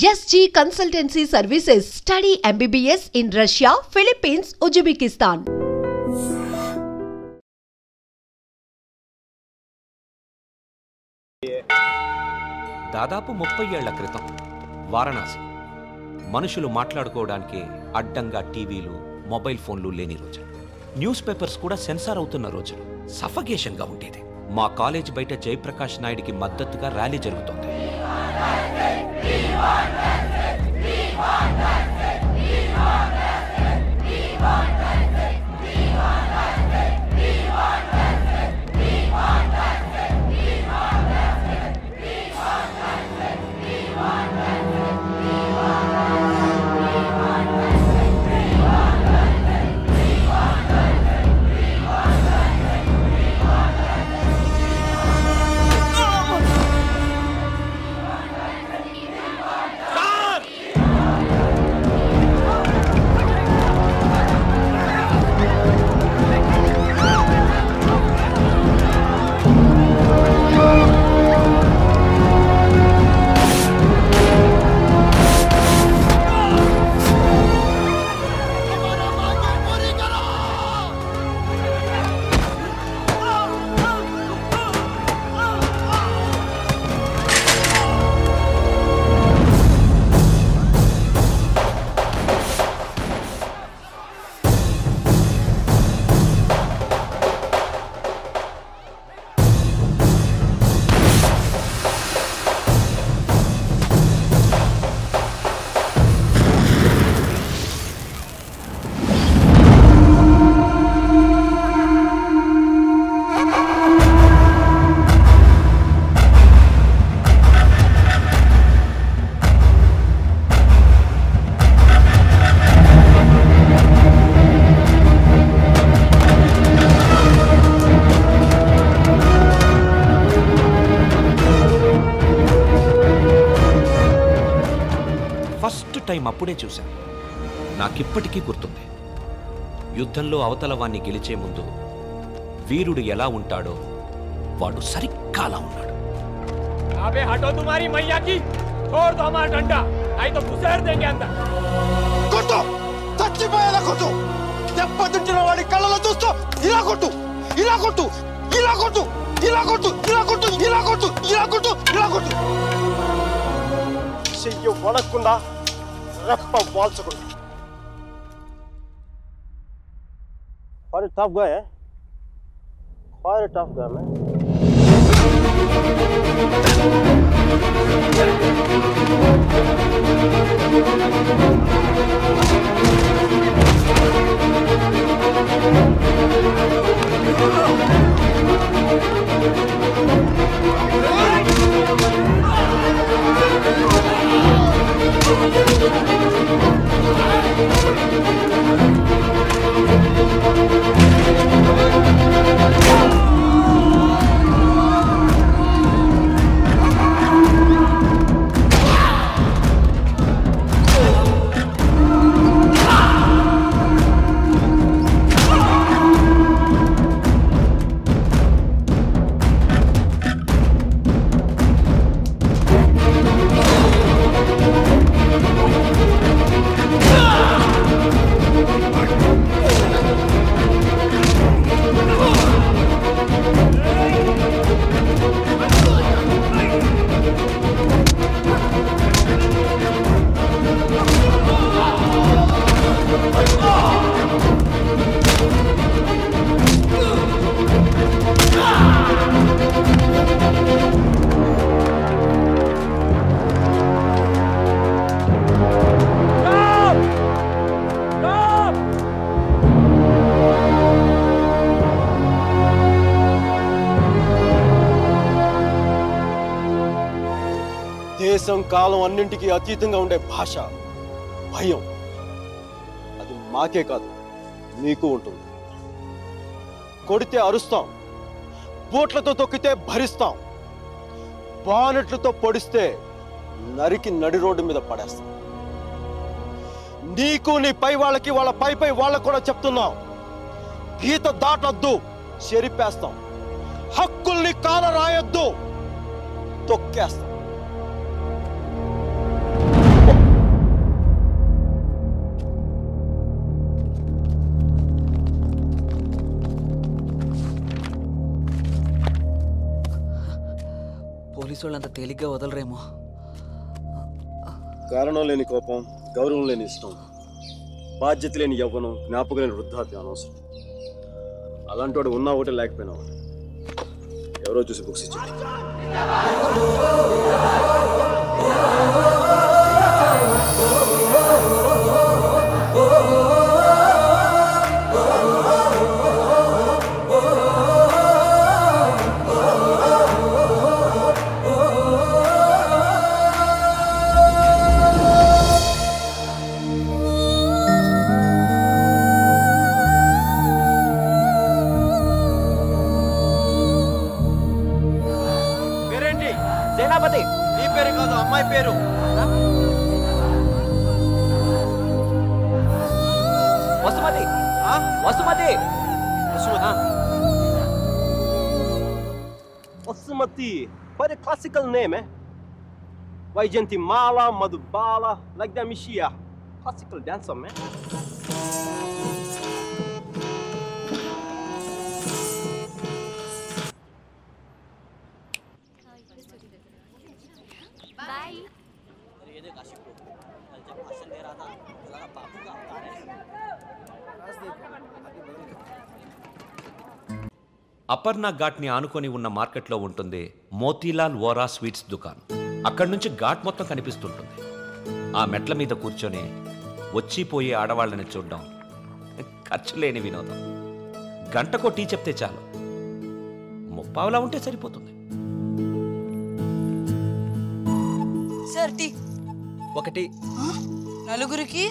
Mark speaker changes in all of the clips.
Speaker 1: SG Consultancy Services. Study MBBS in Russia, Philippines, Uzbekistan.
Speaker 2: దాదాపు 30 ఏళ్ల క్రితం వారణాసి మనుషులు మాట్లాడుకోవడానికి అడ్డంగా టీవీలు మొబైల్ ఫోన్లు లేని రోజులు, న్యూస్ పేపర్స్ కూడా సెన్సార్ అవుతున్న రోజులు. సఫకేషన్గా ఉండేది. మా కాలేజ్ బయట జయప్రకాష్ నాయుడికి మద్దతుగా ర్యాలీ జరుగుతోంది. ఫస్ట్ టైం అప్పుడే చూశాను. నాకిప్పటికీ గుర్తుంది. యుద్ధంలో అవతల వాణ్ణి గెలిచే ముందు వీరుడు ఎలా ఉంటాడో వాడు సరిగ్గా అలా ఉన్నాడు.
Speaker 3: అబే హటో తుమారీ మయ్యాకి छोड़ दो हमारा डंडा नहीं तो घुसेड़ देंगे अंदर.
Speaker 4: కొట్టు, చచ్చిపోయేలా కొట్టు. దెబ్బతింటున్న వాడి కళ్ళలో చూస్తూ ఇలా కొట్టు, ఇలా కొట్టు, ఇలా కొట్టు, ఇలా కొట్టు, ఇలా కొట్టు, ఇలా కొట్టు, ఇలా కొట్టు, ఇలా కొట్టు. చెయ్యి వణకుండా రెప్ప వాల్చకుండా. Quite a tough guy, eh? Quite a tough guy, man. దేశం కాలం అన్నింటికీ అతీతంగా ఉండే భాష భయం. అది మాకే కాదు మీకు ఉంటుంది. కొడితే అరుస్తాం, బోట్లతో తొక్కితే భరిస్తాం, బానెట్లతో పొడిస్తే నరికి నడి రోడ్డు మీద పడేస్తాం. నీకు నీ పై వాళ్ళకి వాళ్ళ పై వాళ్ళకు కూడా చెప్తున్నాం, గీత దాటొద్దు, చెరిపేస్తాం. హక్కుల్ని కాల రాయొద్దు, తొక్కేస్తాం.
Speaker 5: ఆఫీస్ వాళ్ళు అంత తేలిగ్గా వదలరేమో.
Speaker 6: కారణం లేని కోపం, గౌరవం లేని ఇష్టం, బాధ్యత లేని యవ్వనం, జ్ఞాపకం లేని వృద్ధాప్యం అనవసరం. అలాంటి వాడు ఉన్నా ఒకటే లేకపోయినా ఒకటి. ఎవరో చూసి బుక్స్ ఇచ్చారు.
Speaker 4: సేనాపతి, నీ పేరు కాదు, అమ్మాయి పేరు.
Speaker 5: Vasumathi. Vasumathi.
Speaker 6: Basmati, quite a classical name, eh? Vaijantimala, Madhubala, like that Mishia. Classical dancer, man.
Speaker 2: Aparna ఘాట్ని ఆనుకొని ఉన్న మార్కెట్లో ఉంటుంది మోతీలాల్ వోరా స్వీట్స్ దుకాణం. అక్కడి నుంచి ఘాట్ మొత్తం కనిపిస్తుంటుంది. ఆ మెట్ల మీద కూర్చొని వచ్చిపోయే ఆడవాళ్ళని చూడడం ఖర్చు లేని వినోదం. గంటకో టీ చెప్తే చాలు, ముప్పావులా ఉంటే సరిపోతుంది.
Speaker 7: Sir tea.
Speaker 5: ఒకటి.
Speaker 7: నలుగురికి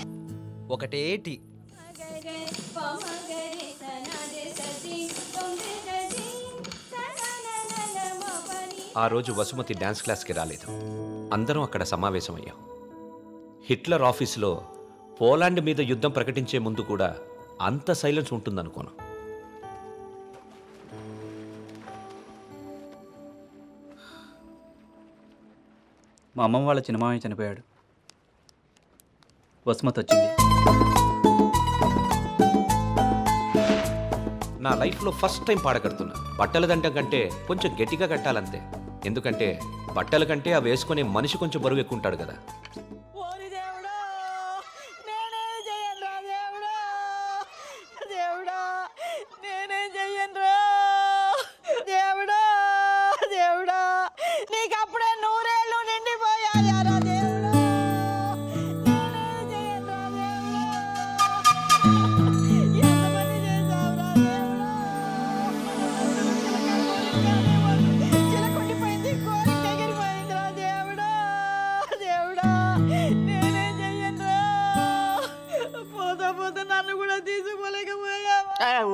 Speaker 5: ఒకటే టీ.
Speaker 2: ఆ రోజు వసుమతి డ్యాన్స్ క్లాస్కి రాలేదు. అందరం అక్కడ సమావేశమయ్యాం. హిట్లర్ ఆఫీసులో పోలాండ్ మీద యుద్ధం ప్రకటించే ముందు కూడా అంత సైలెన్స్ ఉంటుందనుకోను.
Speaker 5: మా అమ్మమ్మ వాళ్ళ చిన్నమామయ్య చనిపోయాడు. వసుమతి వచ్చింది.
Speaker 2: నా లైఫ్లో ఫస్ట్ టైం పాడ కడుతున్నా. బట్టల దండం కంటే కొంచెం గట్టిగా కట్టాలంతే. ఎందుకంటే బట్టల కంటే అవి వేసుకునే మనిషి కొంచెం బరువు ఎక్కువ ఉంటాడు కదా.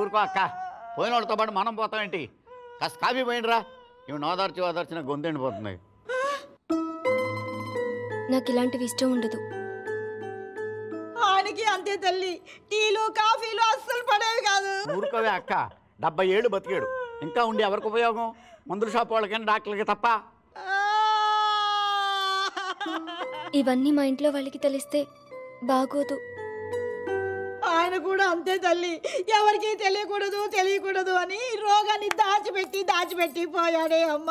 Speaker 8: ఊరుకో అక్క, పోయిన వాళ్ళతో పాటు మనం పోతామేంటి? కాస్త కాఫీ పోయిండ్రా. ఇవి ఓదార్చిన గొంతెండిపోతున్నాయి.
Speaker 9: నాకు ఇలాంటివి ఇష్టం ఉండదు.
Speaker 7: ఆయనకి అంతే తల్లి, టీలు కాఫీలు అస్సలు పడేవి కాదు.
Speaker 8: ఊరుకోవే అక్క, 70 ఏళ్ళు బతికాడు. ఇంకా ఉండి ఎవరికి ఉపయోగం? మందుల షాప్ వాళ్ళకైనా డాక్టర్లకి తప్ప.
Speaker 9: ఇవన్నీ మా ఇంట్లో వాళ్ళకి తెలిస్తే బాగోదు.
Speaker 7: ఆయన కూడా అంతే తల్లి, ఎవరికి తెలియకూడదు అని రోగాన్ని దాచిపెట్టి పోయాడే అమ్మ.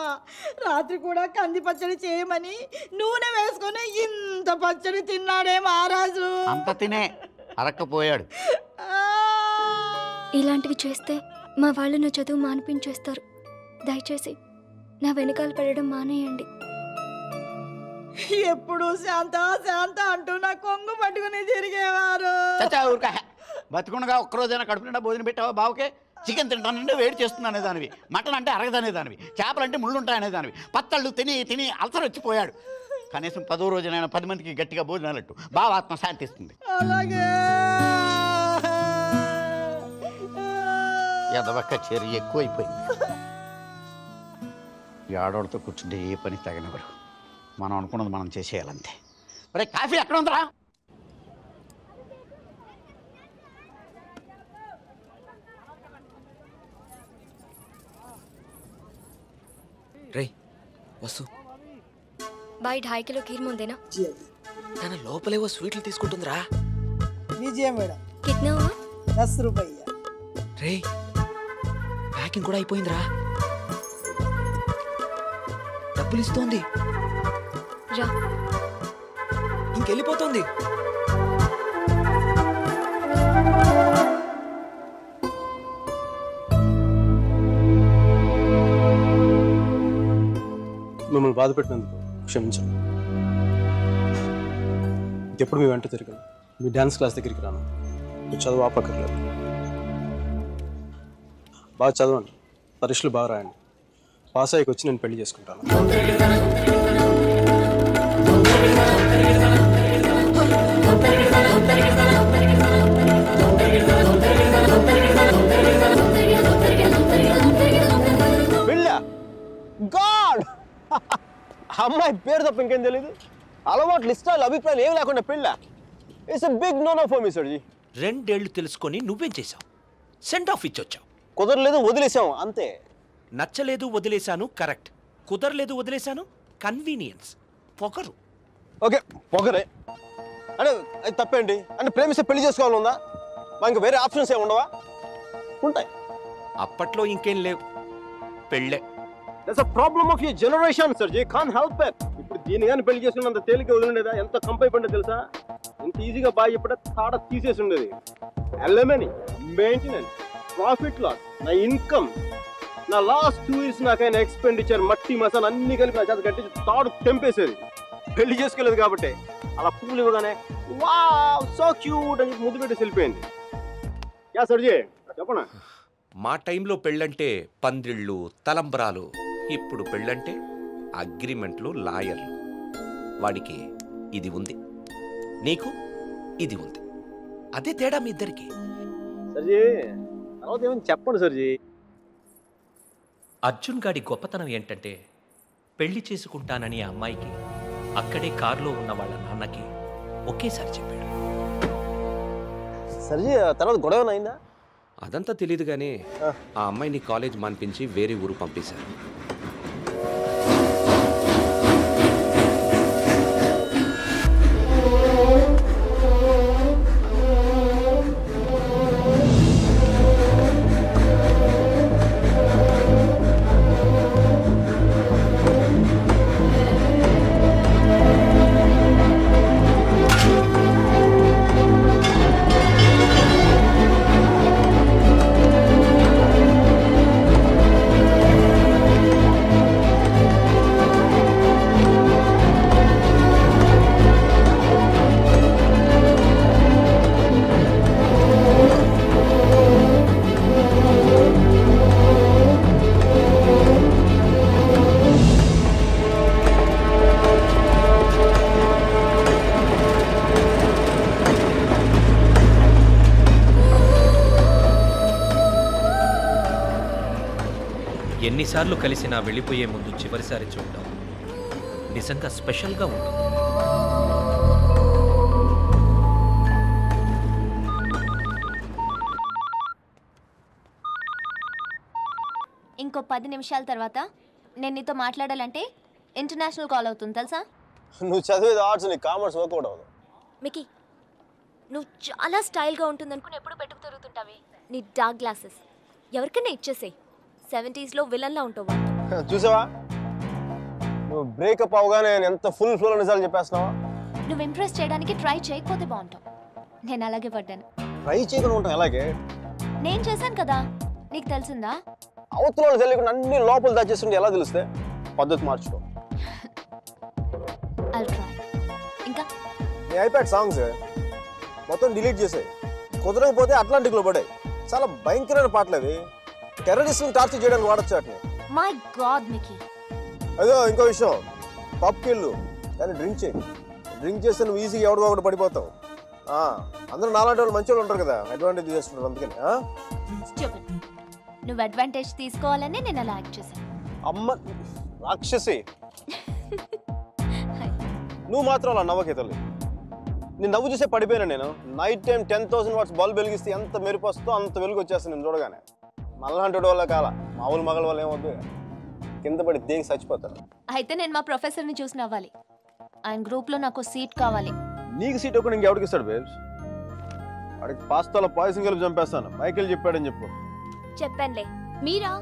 Speaker 7: రాత్రి కూడా కంది పచ్చడి చేయమని నూనె వేసుకొని ఇంత పచ్చడి తిన్నాడే మహారాజు.
Speaker 8: అంత తినే అరక్కపోయాడు.
Speaker 9: ఇలాంటివి చేస్తే మా వాళ్ళు నా చదువు మానిపించేస్తారు. దయచేసి నా వెనకాల పడడం మానేయండి.
Speaker 7: ఎప్పుడు శాంత అంటూ నా కొంగు పట్టుకుని తిరిగేవారు.
Speaker 8: ఊరుకా, బతుకుండగా ఒక్కరోజైనా కడుపు నిండా భోజనం పెట్టావా బావుకే? చికెన్ తింటానంటే వేడి చేస్తుంది అనేదానివి, మటన్ అంటే అరగదనేదానివి, చేపలంటే ముళ్ళుంటాయనేదానివి. పత్తళ్ళు తిని అల్సర్ వచ్చిపోయాడు. కనీసం 10వ రోజునైనా 10 మందికి గట్టిగా భోజనాలట్టు బావ ఆత్మ శాంతిస్తుంది.
Speaker 7: అలాగే
Speaker 8: ఎదవక్క చర్య ఎక్కువైపోయింది. ఈ ఆడవాళ్ళతో కూర్చుంటే ఏ పని తగనివ్వరు. మనం అనుకున్నది మనం చేసేయాలంతే. మరి కాఫీ ఎక్కడ ఉందిరా?
Speaker 5: రే వసు,
Speaker 9: బాయ్ 2.5 కిలో ఖీర్ ముందేనా?
Speaker 5: తన లోపలేవో స్వీట్లు తీసుకుంటుందిరా.
Speaker 9: కిట్నా హువా?
Speaker 7: 10 రూపాయ.
Speaker 5: రే ప్యాకింగ్ కూడా అయిపోయిందిరా. డబ్బులు ఇస్తోంది.
Speaker 9: రా.
Speaker 5: ఇంకెళ్ళిపోతుంది.
Speaker 6: మిమ్మల్ని బాధ పెట్టినందుకు క్షమించండి. ఎప్పుడు మీ వెంట తిరిగాను, మీ డ్యాన్స్ క్లాస్ దగ్గరికి రాను, మీరు చదువు ఆపక్కర్లేదు. బాగా చదవండి, పరీక్షలు బాగా రాయండి. పాస్ అయ్యకి వచ్చి నేను పెళ్లి చేసుకుంటాను.
Speaker 4: గాడ్ అమ్మాయి పేరు తప్ప ఇంకేం తెలీదు. అలవాట్లు ఇష్టాలు అభిప్రాయాలు ఏమి లేకుండా పెళ్ళ. It's a big no no for me sir ji.
Speaker 2: 2 ఏళ్ళు తెలుసుకొని నువ్వేం చేశావు? సెండ్ ఆఫ్ ఇచ్చొచ్చావు.
Speaker 4: కుదరలేదు వదిలేసాం అంతే.
Speaker 2: నచ్చలేదు వదిలేశాను కరెక్ట్. కుదరలేదు వదిలేశాను కన్వీనియన్స్. పొగరు.
Speaker 4: ఓకే పొగరే అంటే అది తప్పేంటి? అంటే ప్రేమిస్తే పెళ్లి చేసుకోవాలనుందా? మా ఇంకా వేరే ఆప్షన్స్ ఏమి ఉండవా? ఉంటాయి.
Speaker 2: అప్పట్లో ఇంకేం లేవు, పెళ్ళే.
Speaker 6: That's a problem of your generation sir ji. Can't help it. ఇప్పుడు దీన్ని కానీ పెళ్లి చేసుకున్నంత తేలిక వదిలిండేదా? ఎంత కంపై పడ్డా తెలుసా? ఇంత ఈజీగా బాగా ఇప్పుడు తాడ తీసేసి ఉండేది. ఎలమనీ, మెయింటెనెన్స్, ప్రాఫిట్ లాస్, నా ఇన్కమ్, నా లాస్ట్ 2 years నాకైనా ఎక్స్పెండిచర్, మట్టి మసాలా అన్ని కలిపి నా చేత కట్టి తాడు తెంపేసేది. పెళ్లి చేసుకోలేదు కాబట్టి అలా పువ్వులు ఇవ్వగానే వావ్ సో క్యూట్ అని ముద్దు పెట్టి వెళ్ళిపోయింది. యా సర్జీ చెప్పనా?
Speaker 2: మా టైంలో పెళ్ళంటే పందిళ్ళు, తలంబ్రాలు. ఇప్పుడు పెళ్ళంటే అగ్రిమెంట్లు, లాయర్లు. వాడికి ఇది ఉంది, నీకు ఇది ఉంది. అదే తేడా మీ ఇద్దరికి.
Speaker 6: సర్జీ తర్వాత ఏమైనా చెప్పండి సర్జీ.
Speaker 2: అర్జున్ గాడి గొప్పతనం ఏంటంటే పెళ్లి చేసుకుంటానని ఆ అమ్మాయికి అక్కడే కారులో ఉన్న వాళ్ళ నాన్నకి ఒకేసారి చెప్పాడు.
Speaker 6: సర్జీ తర్వాత గొడవ అయిందా?
Speaker 2: అదంతా తెలియదు కానీ ఆ అమ్మాయిని కాలేజ్ మాన్పించి వేరే ఊరు పంపేశారు. ఎన్నిసార్లు కలిసినా వెళ్ళిపోయే ముందు చివరిసారి చూడటం నిజంగా స్పెషల్గా ఉంటుంది.
Speaker 10: ఇంకో 10 నిమిషాల తర్వాత నేను నీతో మాట్లాడాలంటే ఇంటర్నేషనల్ కాల్ అవుతుంది తెలుసా?
Speaker 6: నువ్వు చదివేది ఆర్ట్స్, నీ కామర్స్ వర్కౌట్ అవ్వదు.
Speaker 10: మికీ, నువ్వు చాలా స్టైల్గా ఉంటుందనుకుని ఎప్పుడు పెట్టుకు తిరుగుతుంటావే నీ డార్క్ గ్లాసెస్ ఎవరికైనా ఇచ్చేసేయి. 70s విలన్లా ఉంటావు.
Speaker 6: చూసావా నువ్వు బ్రేకప్ అవగానే ఎంత ఫుల్ ఫ్లో నిజాలు చెప్పేస్తున్నావా?
Speaker 10: నువ్వు ఇంప్రెస్ చేయడానికి ట్రై చేయకపోతే బాగుంటావు. నేను అలాగే పడ్డాను.
Speaker 6: ట్రై చేయకుండా ఉంటాం ఎలాగే?
Speaker 10: నేను చేశాను కదా, నీకు తెలిసిందా?
Speaker 6: అవతల వాళ్ళు తెలియకుండా అన్ని లోపల దాచేస్తుంటే ఎలా తెలిస్తే? పద్ధతి మార్చుకో.
Speaker 10: I'll try. ఇంకా
Speaker 6: నీ ఐప్యాడ్ సాంగ్స్ మొత్తం డిలీట్ చేసాయి. కుదరకపోతే అట్లాంటిక్లో పడాయి. చాలా భయంకరమైన పాటలు అవి. టెర్రరిస్ట్ని టార్చర్ చేయడానికి వాడచ్చు వాటిని.
Speaker 10: My God Mickey.
Speaker 6: అదో ఇంకో విషయం, పబ్కి వెళ్ళు కానీ డ్రింక్ చేయి. డ్రింక్ చేస్తే నువ్వు ఈజీగా ఎవడో ఒకటి పడిపోతావు. అందరూ నాలాంటి వాళ్ళు మంచి వాళ్ళు ఉంటారు కదా, అడ్వాంటేజ్ తీసుకుంటారు. అందుకని
Speaker 10: నువ్వు అడ్వాంటేజ్ తీసుకోవాలని నేను అలా యాక్ట్ చేశాను.
Speaker 6: అమ్మ రాక్షసి, నువ్వు మాత్రం అలా నవ్వకే తల్లి. నేను నవ్వు చూసే పడిపోయినా. నేను నైట్ టైం 10,000 watts బల్బ్ వెలిగిస్తే ఎంత మెరుపు వస్తుందో అంత వెలుగు వచ్చేస్తాను నేను చూడగానే. మళ్ళీ వల్ల కాల మామూలు మగల వల్ల ఏమవుతుంది, కింద పడి దేనికి చచ్చిపోతాను.
Speaker 10: అయితే నేను మా ప్రొఫెసర్ని చూసి నవ్వాలి. ఆయన గ్రూప్లో నాకు సీట్ కావాలి.
Speaker 6: నీకు సీట్ ఒకటి ఇంకెవడికి ఇస్తాడు బేబ్స్? వాడికి పాస్తాలో పాయసం కలిపి చంపేస్తాను. మైకేల్ చెప్పాడని చెప్పు.
Speaker 10: చెప్పండి. మీరా?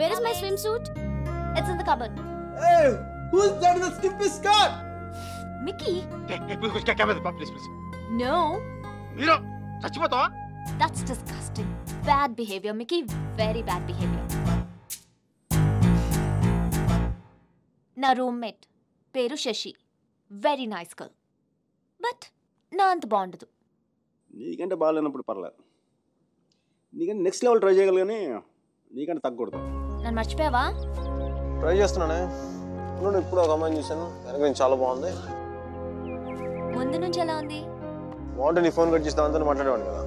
Speaker 10: Where is my swim suit? It's in the cupboard.
Speaker 6: Who's that in the skimpy skirt?
Speaker 10: Mickey.
Speaker 6: Please.
Speaker 10: No.
Speaker 6: Mira, చచ్చిపోతావా?
Speaker 10: That's disgusting. Bad behavior, Mickey. Very bad behavior. నా రూమ్మేట్ పేరు Shashi. Very nice girl. But నా అంత బాగుండదు.
Speaker 6: నీకంటే బాగాలేనప్పుడు పర్లేదు. నీకంటే నెక్స్ట్ లెవెల్ ట్రై చేయగలి కానీ నీకంటే తగ్గకూడదు.
Speaker 10: నన్ను మర్చిపోయావా?
Speaker 6: ట్రై చేస్తున్నానే. ఇప్పుడు ఒక అమ్మాయిని చూశాను, వెనక చాలా బాగుంది.
Speaker 10: ముందు నుంచి ఎలా ఉంది?
Speaker 6: బాగుంటే నీ ఫోన్ కట్ చేసి దాంతో మాట్లాడేవాడు కదా.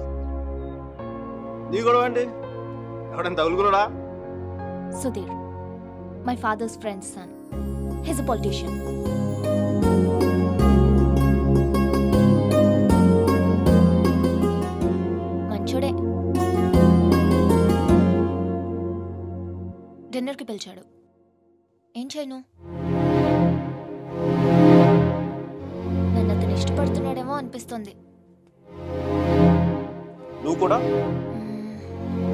Speaker 6: నీ గొడవ ఏంటి? ఎవడైనా తగులుకున్నాడా?
Speaker 10: Sudheer, my father's friend's son. He's a politician. మంచోడే. డిన్నర్కి పిలిచాడు. ఏం చేయను? నన్ను అతను ఇష్టపడుతున్నాడేమో అనిపిస్తుంది.
Speaker 6: నువ్వు కూడా?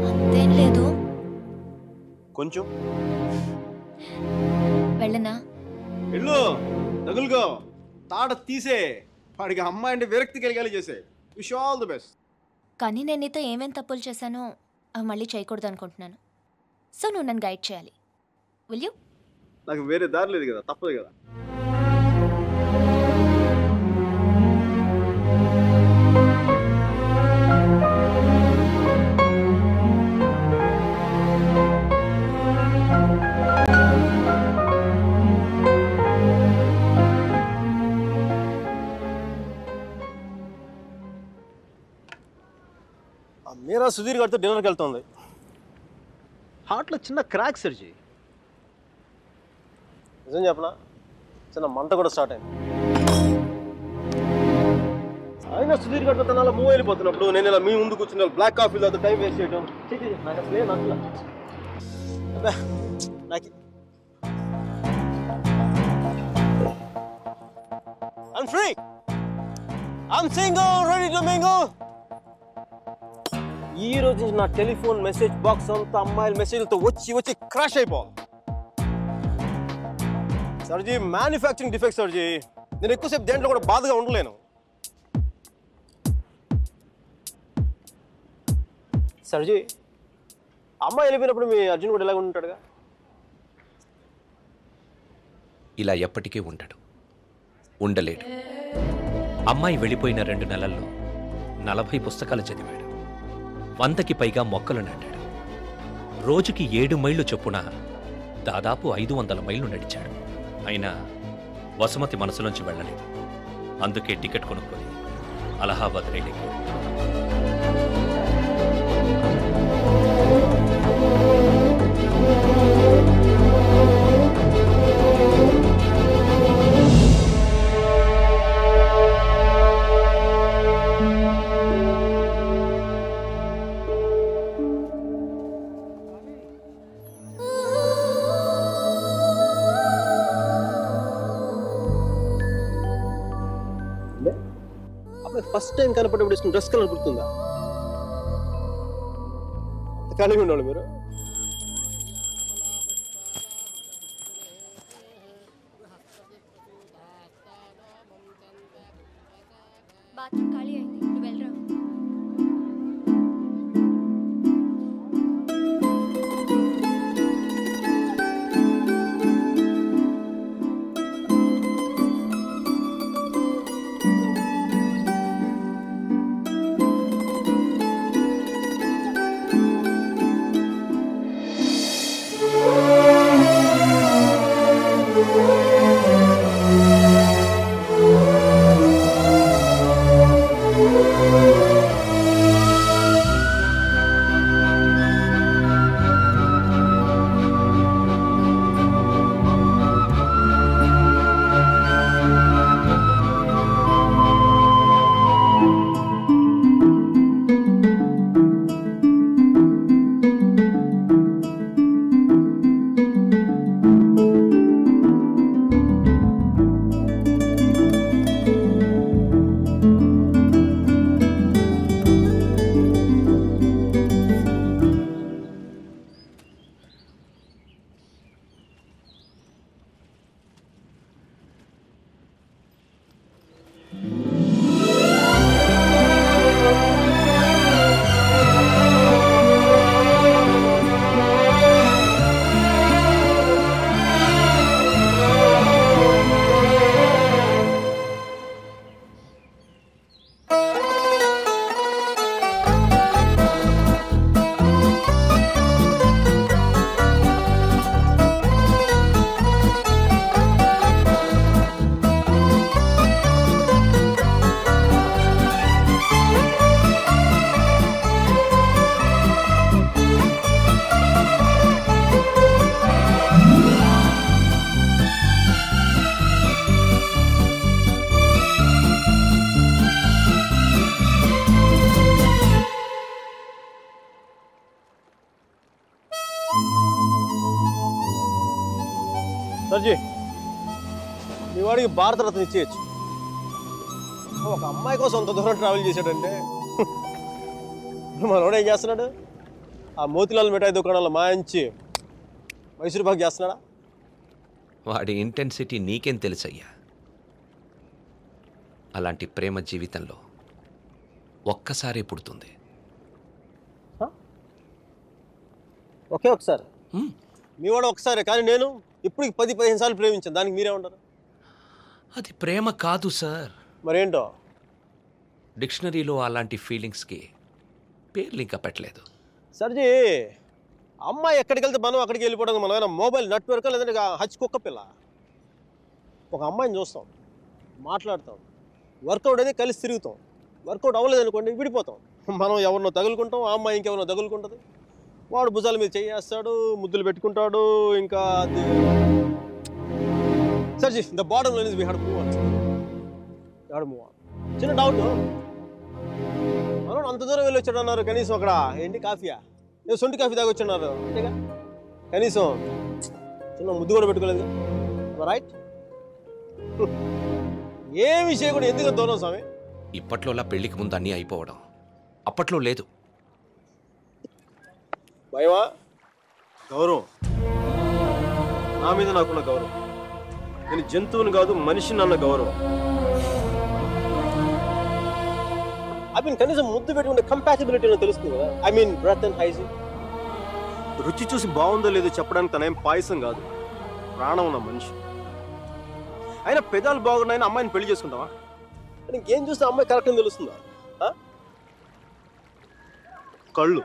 Speaker 10: అంతేం లేదు.
Speaker 6: కొంచెం.
Speaker 10: వెళ్ళనా?
Speaker 6: వెళ్ళు, తగులుకో, తాడ తీసే, వాడికి అమ్మాయి అంటే విరక్తి కలిగేలా చేసే. Wish all the best.
Speaker 10: కానీ నేను నీతో ఏమేం తప్పులు చేశానో అవి మళ్ళీ చేయకూడదు అనుకుంటున్నాను. సో నువ్వు నన్ను గైడ్ చేయాలి. Will you?
Speaker 6: నాకు వేరే దారి లేదు కదా, తప్పదు కదా. మీరా సుధీర్ గారితో డిన్నర్కి వెళ్తుంది. హార్ట్లో చిన్న క్రాక్ సర్జీ. నిజం చెప్పనా, చిన్న మంట కూడా స్టార్ట్ అయింది. అయినా సుధీర్ గారితో తన అలా మూవ్ వెళ్ళిపోతున్నప్పుడు నేను ఇలా మీ ముందు కూర్చున్న బ్లాక్ కాఫీ తాగుతూ టైం వేస్ట్ చేయడం నాకు అసలే నచ్చలా. నాకు I'm free. I'm single, ready to mingle. ఈ రోజు నా టెలిఫోన్ మెసేజ్ బాక్స్ అంతా అమ్మాయిల మెసేజ్లతో వచ్చి క్రాష్ అయిపోవాలి. సర్జీ, మ్యానుఫ్యాక్చరింగ్ డిఫెక్ట్ సర్జీ. నేను ఎక్కువసేపు దేంట్లో కూడా బాధగా ఉండలేను. సర్జీ, అమ్మాయి వెళ్ళిపోయినప్పుడు మీ అర్జున్ కూడా ఇలాగ ఉంటాడుగా?
Speaker 2: ఇలా ఎప్పటికీ ఉండడు, ఉండలేడు. అమ్మాయి వెళ్ళిపోయిన 2 నెలల్లో 40 పుస్తకాలు చదివాడు, 100కి పైగా మొక్కలు నాటాడు. రోజుకి 7 మైళ్ళు చొప్పున దాదాపు 500 మైళ్ళు నడిచాడు. అయినా వసుమతి మనసులోంచి వెళ్ళలేదు. అందుకే టికెట్ కొనుక్కొని అలహాబాద్ రైలు ఎక్కాడు.
Speaker 6: ఫస్ట్ టైం కనపడేప్పుడు ఇష్టం డ్రెస్ కలర్ గుర్తుందా? కలిగి ఉండాలి మీరు.
Speaker 9: బాత్రూమ్ ఖాళీ అయింది, నువ్వు వెళ్ళరా.
Speaker 6: సర్జీ మీ వాడికి భారతరత్న ఇచ్చేయచ్చు. ఒక అమ్మాయి కోసం అంత దూరం ట్రావెల్ చేశాడంటే మనోడు ఏం చేస్తున్నాడు? ఆ మోతిలాల్ మిఠాయి దుకాణంలో మాయించి మైసూరు పాక్ చేస్తున్నాడా?
Speaker 2: వాడి ఇంటెన్సిటీ నీకేం తెలుసయ్యా? అలాంటి ప్రేమ జీవితంలో ఒక్కసారి పుడుతుంది.
Speaker 6: ఒకే ఒకసారి మీ వాడు ఒకసారి, కానీ నేను ఇప్పటికి 10-15 సార్లు ప్రేమించాను. దానికి మీరే ఉంటారు?
Speaker 2: అది ప్రేమ కాదు సార్.
Speaker 6: మరేంటో?
Speaker 2: డిక్షనరీలో అలాంటి ఫీలింగ్స్కి పేర్లు ఇంకా పెట్టలేదు.
Speaker 6: సర్జీ, అమ్మాయి ఎక్కడికి వెళ్తే మనం అక్కడికి వెళ్ళిపోవడం. మనం ఏమైనా మొబైల్ నెట్వర్క్ లేదంటే హచ్ కుక్క పిల్ల. ఒక అమ్మాయిని చూస్తాం, మాట్లాడతాం, వర్కౌట్ అయితే కలిసి తిరుగుతాం. వర్కౌట్ అవ్వలేదు అనుకోండి విడిపోతాం. మనం ఎవరినో తగులుకుంటాం, ఆ అమ్మాయి ఇంకెవరినో తగులుకుంటుంది. వాడు భుజాల మీద చేయేస్తాడు, ముద్దులు పెట్టుకుంటాడు. ఇంకా అది sir ji, the bottom line is we had move on. చిన్న డౌట్, మనం అంత దూరం వెళ్ళి వచ్చాడు అన్నారు. కనీసం అక్కడ ఏంటి కాఫీయా, నేను సొంటి కాఫీ తాగి వచ్చున్నారు అంతేగా. కనీసం చిన్న ముద్దు కూడా పెట్టుకోలేదు. రైట్? ఏమి చేయకుండా ఎందుకు దూరం స్వామి?
Speaker 2: ఇప్పట్లోలా పెళ్లికి ముందు అన్నీ అయిపోవడం అప్పట్లో లేదు.
Speaker 6: భయమా? గౌరవం, నా మీద నాకున్న గౌరవం. నేను జంతువుని కాదు మనిషిని అన్న గౌరవం. కనీసం ముద్దు పెట్టుకుంటే కంపాటిబిలిటీ తెలుస్తుంది కదా. Breath and hygiene. రుచి చూసి బాగుందో లేదో చెప్పడానికి తనేం పాయసం కాదు, ప్రాణం ఉన్న మనిషి. అయినా పెదాలు బాగున్నాయని అమ్మాయిని పెళ్లి చేసుకుంటావా? ఇంకేం చూస్తే అమ్మాయి కరెక్ట్ అని తెలుస్తుందా? కళ్ళు